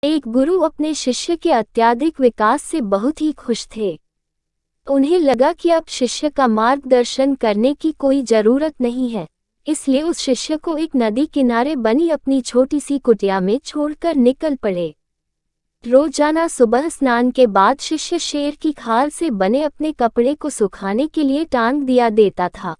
एक गुरु अपने शिष्य के अत्यधिक विकास से बहुत ही खुश थे। उन्हें लगा कि अब शिष्य का मार्गदर्शन करने की कोई जरूरत नहीं है, इसलिए उस शिष्य को एक नदी किनारे बनी अपनी छोटी सी कुटिया में छोड़कर निकल पड़े। रोजाना सुबह स्नान के बाद शिष्य शेर की खाल से बने अपने कपड़े को सुखाने के लिए टांग दिया देता था।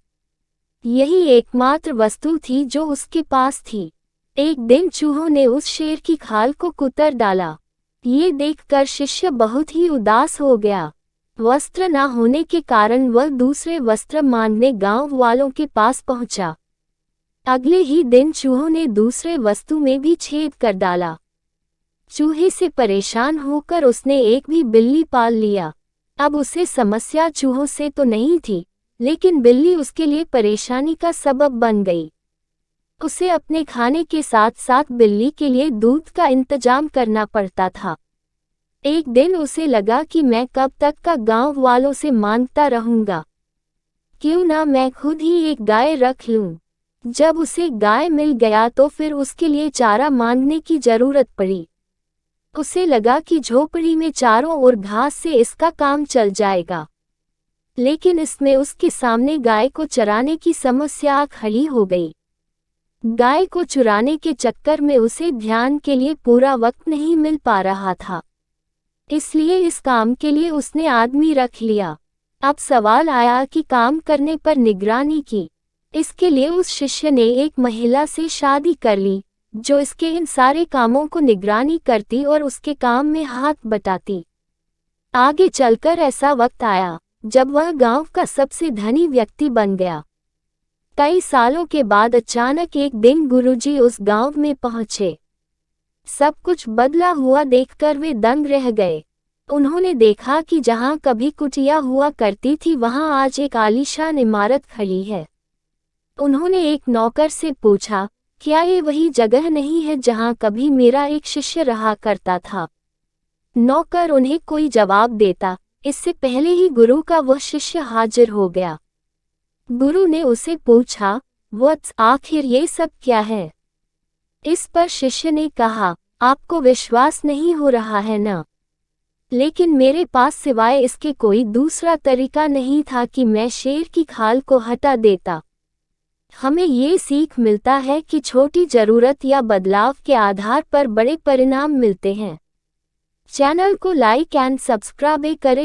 यही एकमात्र वस्तु थी जो उसके पास थी। एक दिन चूहों ने उस शेर की खाल को कुतर डाला। ये देखकर शिष्य बहुत ही उदास हो गया। वस्त्र न होने के कारण वह दूसरे वस्त्र मांगने गांव वालों के पास पहुंचा। अगले ही दिन चूहों ने दूसरे वस्तु में भी छेद कर डाला। चूहे से परेशान होकर उसने एक भी बिल्ली पाल लिया। अब उसे समस्या चूहों से तो नहीं थी, लेकिन बिल्ली उसके लिए परेशानी का सबब बन गई। उसे अपने खाने के साथ साथ बिल्ली के लिए दूध का इंतजाम करना पड़ता था। एक दिन उसे लगा कि मैं कब तक का गांव वालों से मांगता रहूंगा, क्यों ना मैं खुद ही एक गाय रख लूं। जब उसे गाय मिल गया तो फिर उसके लिए चारा मांगने की जरूरत पड़ी। उसे लगा कि झोपड़ी में चारों ओर घास से इसका काम चल जाएगा, लेकिन इसमें उसके सामने गाय को चराने की समस्या खड़ी हो गई। गाय को चुराने के चक्कर में उसे ध्यान के लिए पूरा वक्त नहीं मिल पा रहा था, इसलिए इस काम के लिए उसने आदमी रख लिया। अब सवाल आया कि काम करने पर निगरानी की। इसके लिए उस शिष्य ने एक महिला से शादी कर ली, जो इसके इन सारे कामों को निगरानी करती और उसके काम में हाथ बटाती। आगे चलकर ऐसा वक्त आया जब वह गांव का सबसे धनी व्यक्ति बन गया। कई सालों के बाद अचानक एक दिन गुरुजी उस गांव में पहुंचे। सब कुछ बदला हुआ देखकर वे दंग रह गए। उन्होंने देखा कि जहां कभी कुटिया हुआ करती थी वहां आज एक आलीशान इमारत खड़ी है। उन्होंने एक नौकर से पूछा, क्या ये वही जगह नहीं है जहां कभी मेरा एक शिष्य रहा करता था? नौकर उन्हें कोई जवाब देता, इससे पहले ही गुरु का वह शिष्य हाजिर हो गया। गुरु ने उसे पूछा, वत्स, आखिर ये सब क्या है? इस पर शिष्य ने कहा, आपको विश्वास नहीं हो रहा है ना? लेकिन मेरे पास सिवाय इसके कोई दूसरा तरीका नहीं था कि मैं शेर की खाल को हटा देता। हमें ये सीख मिलता है कि छोटी जरूरत या बदलाव के आधार पर बड़े परिणाम मिलते हैं। चैनल को लाइक एंड सब्सक्राइब करें।